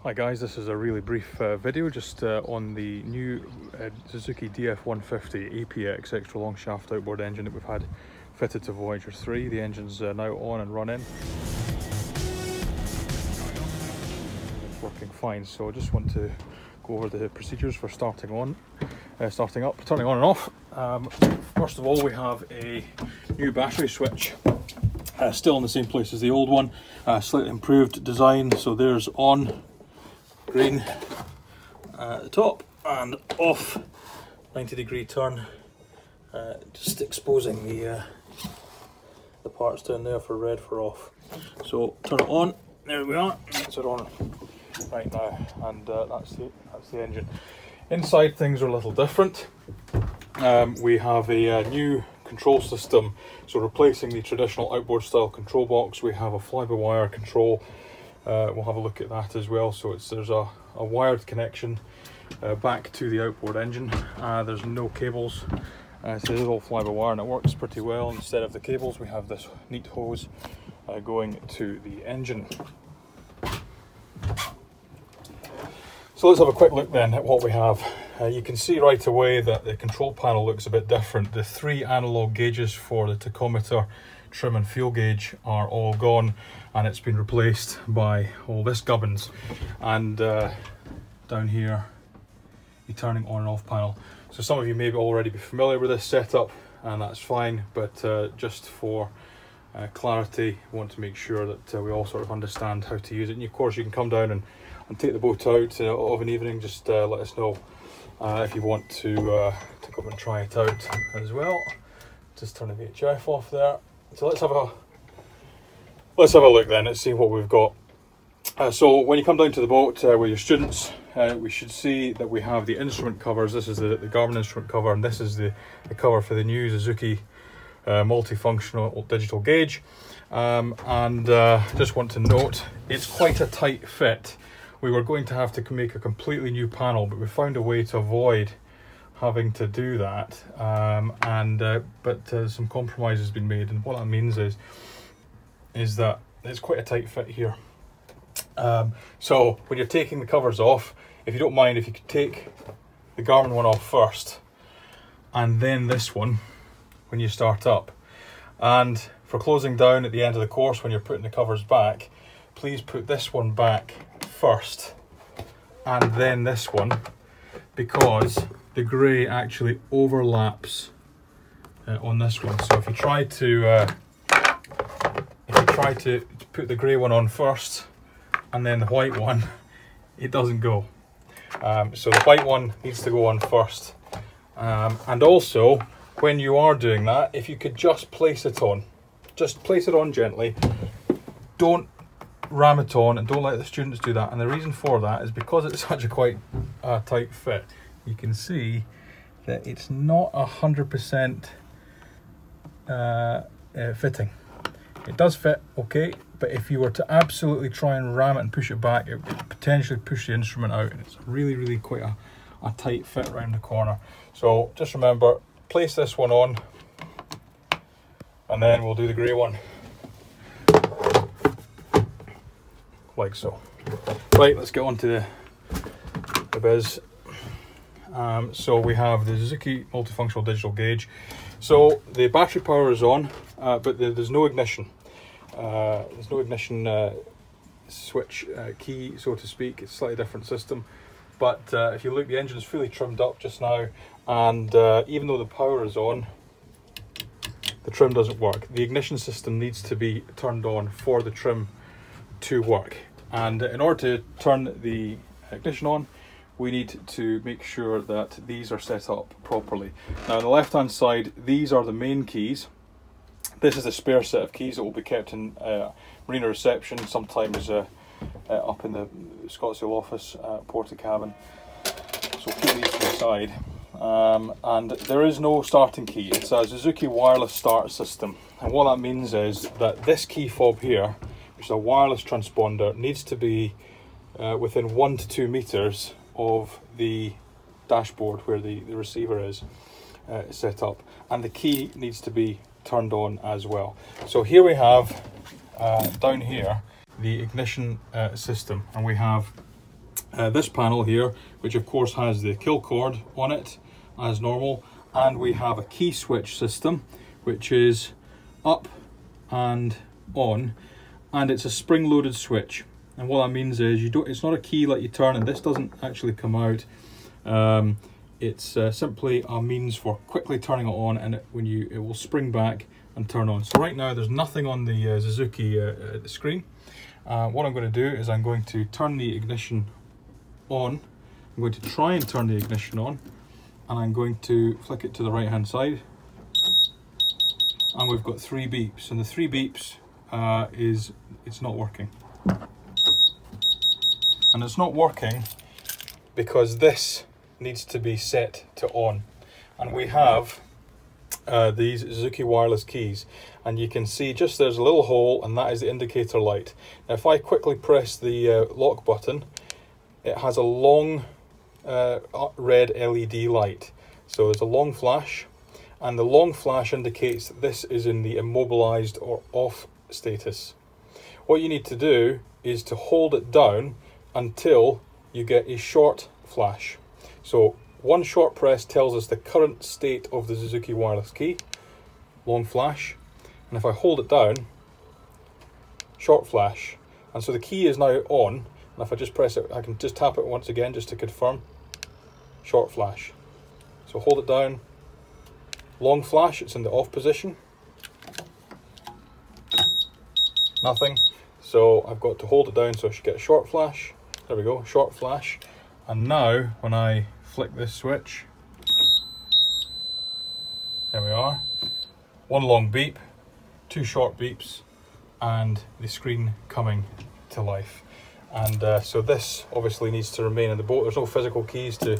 Hi guys, this is a really brief video just on the new Suzuki DF150 APX extra long shaft outboard engine that we've had fitted to Voyager 3. The engine's now on and running. It's working fine, so I just want to go over the procedures for starting up, turning on and off. First of all, we have a new battery switch. Still in the same place as the old one, slightly improved design. So there's on, green at the top, and off, 90-degree turn, just exposing the parts down there for red for off. So turn it on, there we are, that's it on right now, and that's the engine. Inside things are a little different. We have a new control system, so replacing the traditional outboard style control box, we have a fly-by-wire control. We'll have a look at that as well. So there's a wired connection back to the outboard engine. There's no cables, so this is all fly-by-wire and it works pretty well. Instead of the cables, we have this neat hose going to the engine. So let's have a quick look then at what we have. You can see right away that the control panel looks a bit different. The 3 analog gauges for the tachometer, trim and fuel gauge are all gone, and it's been replaced by all this gubbins. And down here, the turning on and off panel. So some of you may already be familiar with this setup, and that's fine, but just for clarity, I want to make sure that we all sort of understand how to use it. And of course, you can come down and take the boat out of an evening. Just let us know if you want to come and try it out as well. Just turn the VHF off there. So let's have a look then. Let's see what we've got. So when you come down to the boat with your students, we should see that we have the instrument covers. This is the Garmin instrument cover, and this is the cover for the new Suzuki multifunctional digital gauge. Just want to note, it's quite a tight fit. We were going to have to make a completely new panel, but we found a way to avoid having to do that, but some compromise has been made, and what that means is that it's quite a tight fit here. So when you're taking the covers off, if you don't mind, if you could take the Garmin one off first and then this one when you start up, and for closing down at the end of the course when you're putting the covers back, please put this one back first and then this one, because the grey actually overlaps on this one. So if you try to put the grey one on first and then the white one, it doesn't go. So the white one needs to go on first. And also, when you are doing that, if you could just place it on gently. Don't ram it on, and don't let the students do that. And the reason for that is because it's such a quite tight fit. You can see that it's not 100% fitting. It does fit okay, but if you were to absolutely try and ram it and push it back, it would potentially push the instrument out, and it's really quite a tight fit around the corner. So just remember, place this one on, and then we'll do the grey one like so. Right, let's get on to the biz. So we have the Suzuki multifunctional digital gauge. So the battery power is on, but there's no ignition. There's no ignition switch key, so to speak. It's a slightly different system. But if you look, the engine is fully trimmed up just now, and even though the power is on, the trim doesn't work. The ignition system needs to be turned on for the trim to work. And in order to turn the ignition on, we need to make sure that these are set up properly. Now on the left hand side, these are the main keys. This is a spare set of keys that will be kept in marina reception, sometimes up in the Scottsdale office, porta cabin. So keep these to the side. And there is no starting key. It's a Suzuki wireless start system. And what that means is that this key fob here, which is a wireless transponder, needs to be within 1 to 2 meters of the dashboard where the receiver is set up, and the key needs to be turned on as well. So here we have down here the ignition system, and we have this panel here, which of course has the kill cord on it as normal, and we have a key switch system which is up and on, and it's a spring-loaded switch. And what that means is it's not a key that you turn, and this doesn't actually come out. It's simply a means for quickly turning it on, and it will spring back and turn on. So right now there's nothing on the Suzuki screen. What I'm going to do is I'm going to turn the ignition on. I'm going to try and turn the ignition on, and I'm going to flick it to the right hand side, and we've got 3 beeps, and the 3 beeps it's not working. And it's not working because this needs to be set to on, and we have these Suzuki wireless keys, and you can see just there's a little hole, and that is the indicator light. Now if I quickly press the lock button, it has a long red LED light. So there's a long flash, and the long flash indicates that this is in the immobilized or off status. What you need to do is to hold it down until you get a short flash. So one short press tells us the current state of the Suzuki wireless key, long flash, and if I hold it down, short flash. And so the key is now on, and if I just press it, I can just tap it once again just to confirm, short flash. So hold it down, long flash, it's in the off position, nothing. So I've got to hold it down so I should get a short flash. There we go, short flash. And now when I flick this switch, there we are, 1 long beep, 2 short beeps, and the screen coming to life. And so this obviously needs to remain in the boat. There's no physical keys to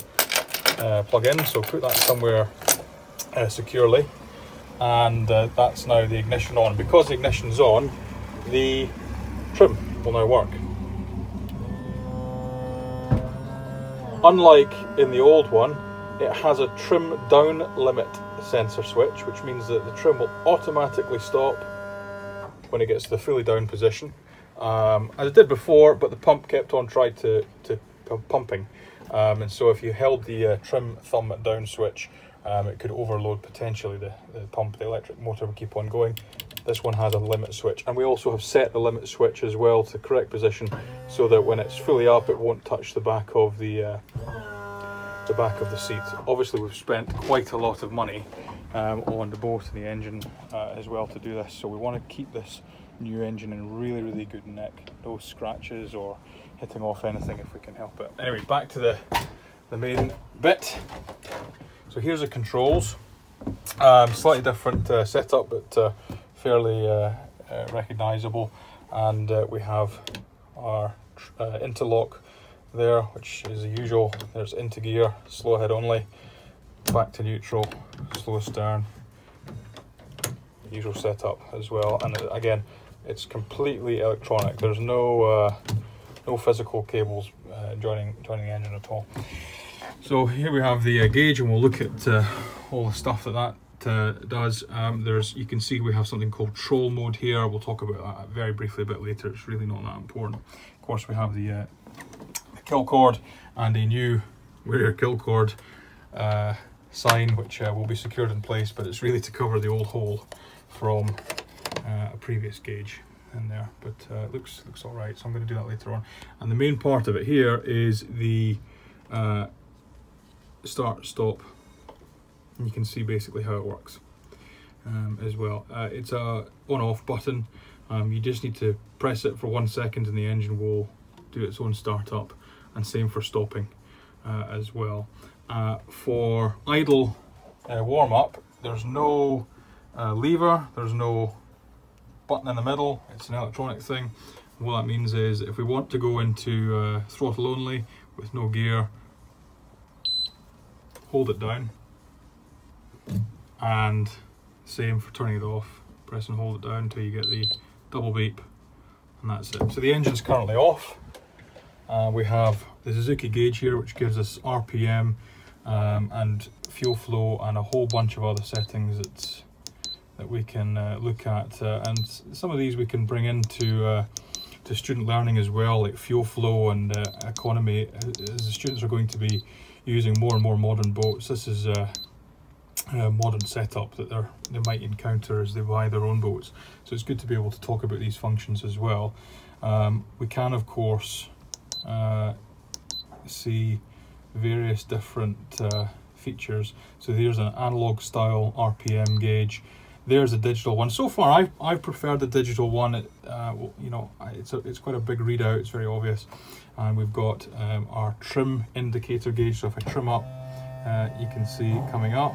plug in, so put that somewhere securely. And that's now the ignition on. Because the ignition's on, the trim will now work. Unlike in the old one, it has a trim down limit sensor switch, which means that the trim will automatically stop when it gets to the fully down position, as it did before, but the pump kept on trying to pumping, and so if you held the trim thumb down switch, it could overload potentially the pump. The electric motor would keep on going. This one has a limit switch, and we also have set the limit switch as well to the correct position, so that when it's fully up, it won't touch the back of the seat. Obviously, we've spent quite a lot of money on the boat and the engine as well to do this, so we want to keep this new engine in really good nick. No scratches or hitting off anything if we can help it. Anyway, back to the main bit. So here's the controls. Slightly different setup, but fairly recognizable, and we have our interlock there, which is the usual. There's into gear, slow ahead only, back to neutral, slow stern, usual setup as well. And again, it's completely electronic. There's no physical cables joining the engine at all. So here we have the gauge, and we'll look at all the stuff that does. You can see we have something called troll mode here. We'll talk about that very briefly a bit later. It's really not that important. Of course, we have the kill cord and a new rear kill cord sign, which will be secured in place, but it's really to cover the old hole from a previous gauge in there. But it looks all right, so I'm going to do that later on. And the main part of it here is the start stop. And you can see basically how it works as well. It's a on-off button. You just need to press it for 1 second and the engine will do its own start-up, and same for stopping as well. For idle warm-up, there's no lever, there's no button in the middle. It's an electronic thing. And what that means is if we want to go into throttle only with no gear, hold it down, and same for turning it off, press and hold it down until you get the double beep, and that's it. So the engine's currently off. We have the Suzuki gauge here, which gives us RPM and fuel flow and a whole bunch of other settings that we can look at, and some of these we can bring into to student learning as well, like fuel flow and economy, as the students are going to be using more and more modern boats. This is a modern setup that they might encounter as they buy their own boats. So it's good to be able to talk about these functions as well. We can, of course, see various different features. So there's an analog style RPM gauge. There's a digital one. So far, I've preferred the digital one. You know, it's quite a big readout. It's very obvious. And we've got our trim indicator gauge. So if I trim up, you can see coming up,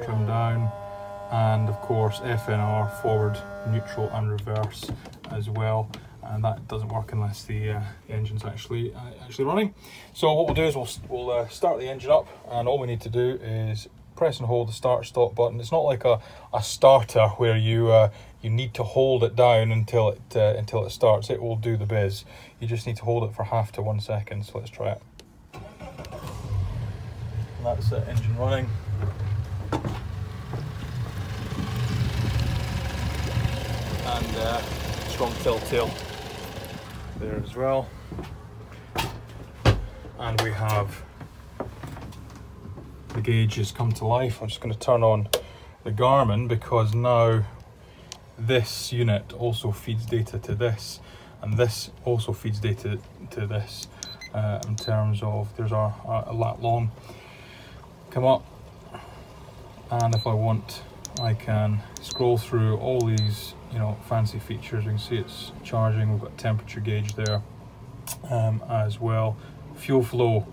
trim down, and of course FNR, forward, neutral, and reverse as well. And that doesn't work unless the engine's actually running. So what we'll do is we'll start the engine up, and all we need to do is press and hold the start stop button. It's not like a starter where you need to hold it down until it starts. It will do the biz. You just need to hold it for half to 1 second. So let's try it. And that's the engine running. And strong telltale there as well. And we have the gauge has come to life. I'm just going to turn on the Garmin, because now this unit also feeds data to this, and this also feeds data to this, in terms of there's a lat long come up, and if I want, I can scroll through all these, you know, fancy features. You can see it's charging. We've got temperature gauge there as well. Fuel flow,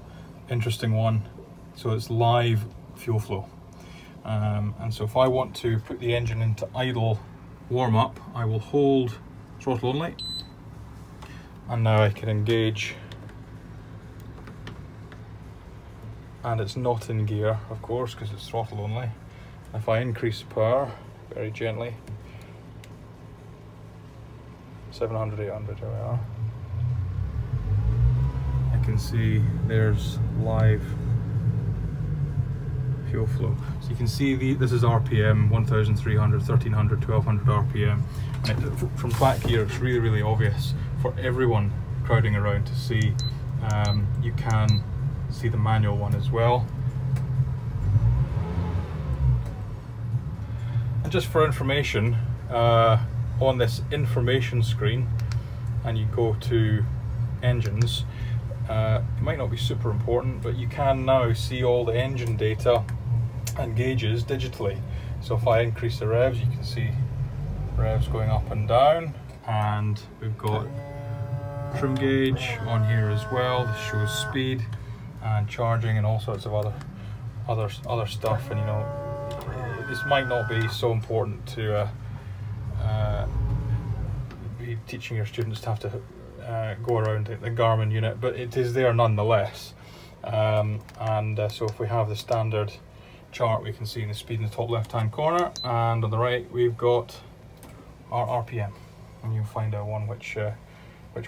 interesting one. So it's live fuel flow, and so if I want to put the engine into idle warm up, I will hold throttle only, and now I can engage, and it's not in gear, of course, because it's throttle only. If I increase power very gently, 700, 800, here we are, I can see there's live fuel flow. So you can see this is RPM, 1300, 1300, 1200 RPM. And from back here, it's really, really obvious for everyone crowding around to see. You can see the manual one as well. And just for information, on this information screen, and you go to engines, it might not be super important, but you can now see all the engine data and gauges digitally. So if I increase the revs, you can see revs going up and down, and we've got trim gauge on here as well. This shows speed and charging and all sorts of other stuff. And you know, this might not be so important to be teaching your students to have to go around the Garmin unit, but it is there nonetheless. So if we have the standard chart, we can see the speed in the top left hand corner, and on the right we've got our RPM, and you'll find out one which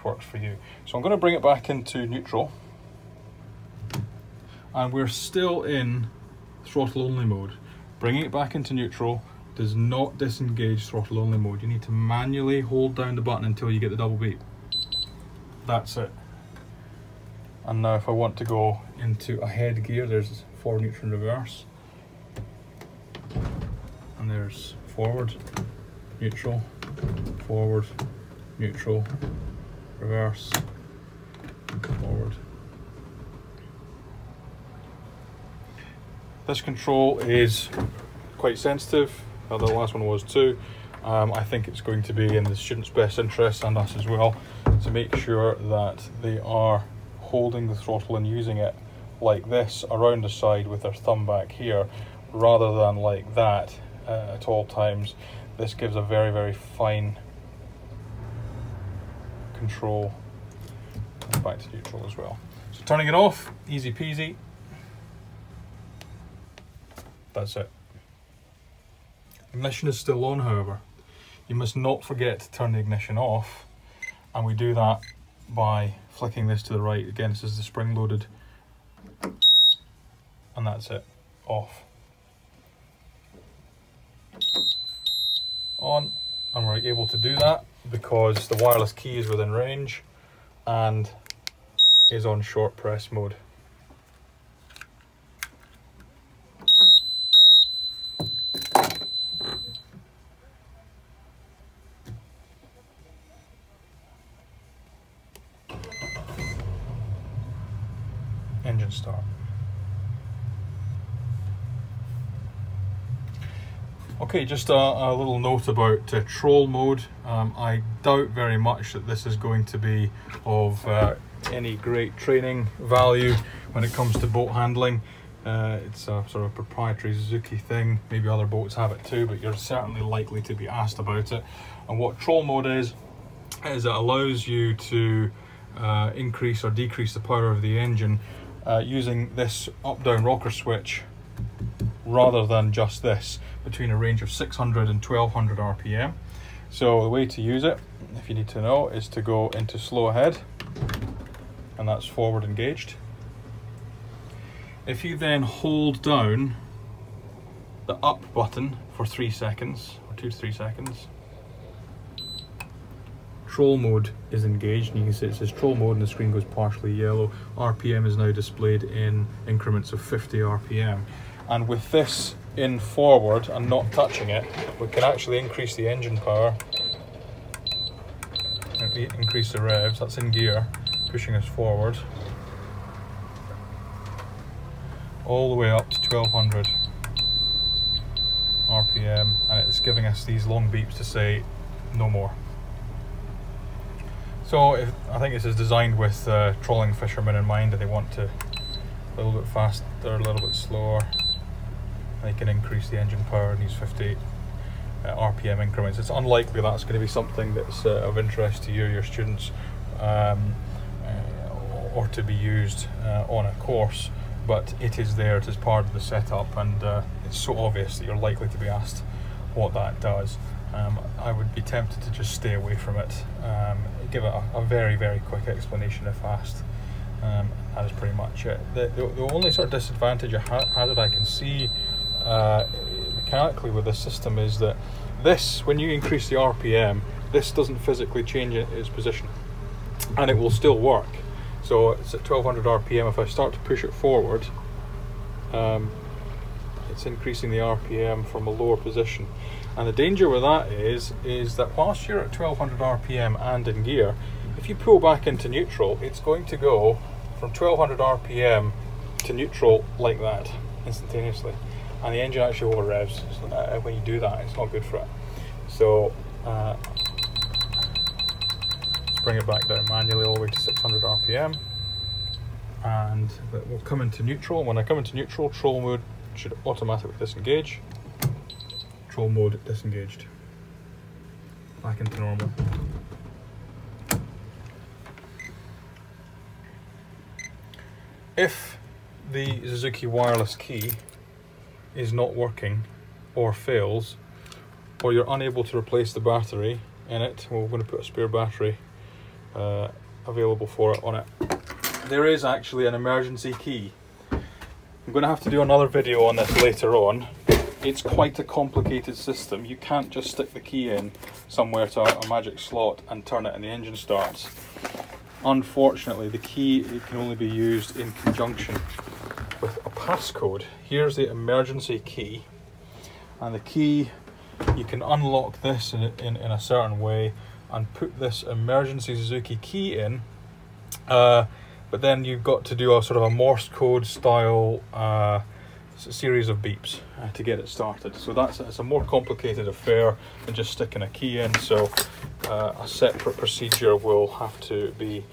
works for you. So I'm going to bring it back into neutral, and we're still in throttle only mode. Bringing it back into neutral does not disengage throttle only mode. You need to manually hold down the button until you get the double beep. That's it. And now if I want to go into a head gear, there's forward, neutral, and reverse. And there's forward, neutral, reverse, forward. This control is quite sensitive. The last one was too. I think it's going to be in the students' best interest, and us as well, to make sure that they are holding the throttle and using it like this around the side with their thumb back here, rather than like that at all times. This gives a very, very fine control. And back to neutral as well. So turning it off, easy peasy. That's it. Ignition is still on, however. You must not forget to turn the ignition off, and we do that by flicking this to the right. Again, this is the spring loaded, and that's it, off. On, and we're able to do that. because the wireless key is within range and is on short press mode. Engine start. Okay, just a little note about troll mode. I doubt very much that this is going to be of any great training value when it comes to boat handling. It's a sort of proprietary Suzuki thing. Maybe other boats have it too, but you're certainly likely to be asked about it. And what troll mode is it allows you to increase or decrease the power of the engine using this up-down rocker switch rather than just this, between a range of 600 and 1200 RPM. So the way to use it, if you need to know, is to go into slow ahead, and that's forward engaged. If you then hold down the up button for 3 seconds, or 2 to 3 seconds, troll mode is engaged, and you can see it says troll mode and the screen goes partially yellow. RPM is now displayed in increments of 50 RPM. And with this in forward and not touching it, we can actually increase the engine power, increase the revs. That's in gear, pushing us forward all the way up to 1200 RPM, and it's giving us these long beeps to say no more. So I think this is designed with trolling fishermen in mind, and they want to a little bit faster, a little bit slower. They can increase the engine power in these 50 RPM increments. It's unlikely that's going to be something that's of interest to you, your students, or to be used on a course, but it is there, it is part of the setup, and it's so obvious that you're likely to be asked what that does. I would be tempted to just stay away from it. Give it a very, very quick explanation if asked. That is pretty much it. The only sort of disadvantage that I can see mechanically with this system is that this, when you increase the RPM, this doesn't physically change its position, and it will still work. So it's at 1200 RPM. If I start to push it forward, it's increasing the RPM from a lower position. And the danger with that is that whilst you're at 1200 RPM and in gear, if you pull back into neutral, it's going to go from 1200 RPM to neutral like that instantaneously, and the engine actually over revs. So when you do that, it's not good for it. So let's bring it back down manually all the way to 600 RPM, and we'll come into neutral. When I come into neutral, troll mode should automatically disengage. Troll mode disengaged. Back into normal. If the Suzuki wireless key is not working or fails, or you're unable to replace the battery in it, well, we're going to put a spare battery available for it on it. There is actually an emergency key. I'm going to have to do another video on this later on. It's quite a complicated system. You can't just stick the key in somewhere to a magic slot and turn it and the engine starts. Unfortunately, the key can only be used in conjunction with a passcode. Here's the emergency key, and the key, you can unlock this in a certain way and put this emergency Suzuki key in, but then you've got to do a sort of a Morse code style series of beeps to get it started. So it's a more complicated affair than just sticking a key in. So a separate procedure will have to be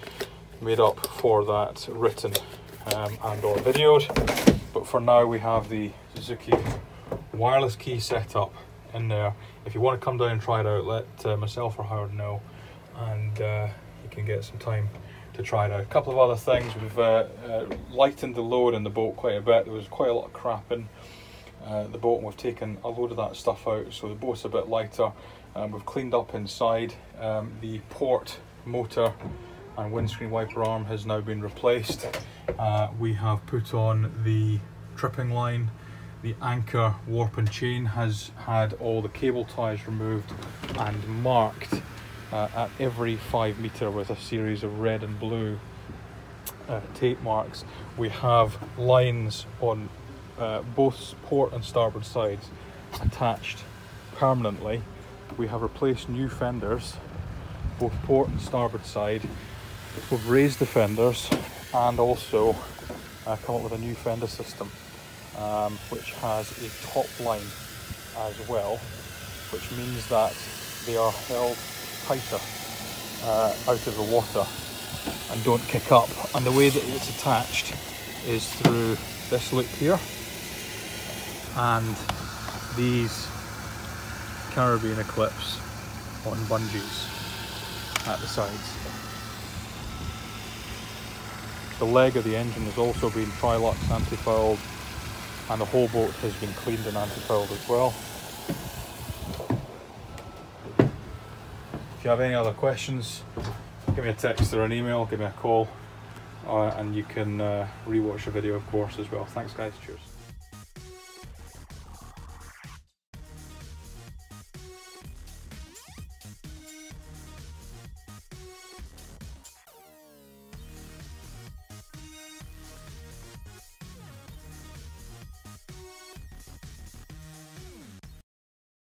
made up for that, written and or videoed. But for now, we have the Suzuki wireless key set up in there. If you want to come down and try it out, let myself or Howard know, and you can get some time to try it out. A couple of other things: we've lightened the load in the boat quite a bit. There was quite a lot of crap in the boat, and we've taken a load of that stuff out, so the boat's a bit lighter. We've cleaned up inside. The port motor and windscreen wiper arm has now been replaced. We have put on the tripping line. The anchor warp and chain has had all the cable ties removed and marked at every 5 metre with a series of red and blue tape marks. We have lines on both port and starboard sides attached permanently. We have replaced new fenders, both port and starboard side. We've raised the fenders and also come up with a new fender system, which has a top line as well, which means that they are held tighter out of the water and don't kick up. And the way that it's attached is through this loop here and these carabiner clips on bungees at the sides. The leg of the engine has also been Trilux anti-fouled, and the whole boat has been cleaned and anti-fouled as well. If you have any other questions, give me a text or an email, give me a call, and you can rewatch the video of course as well. Thanks guys, cheers.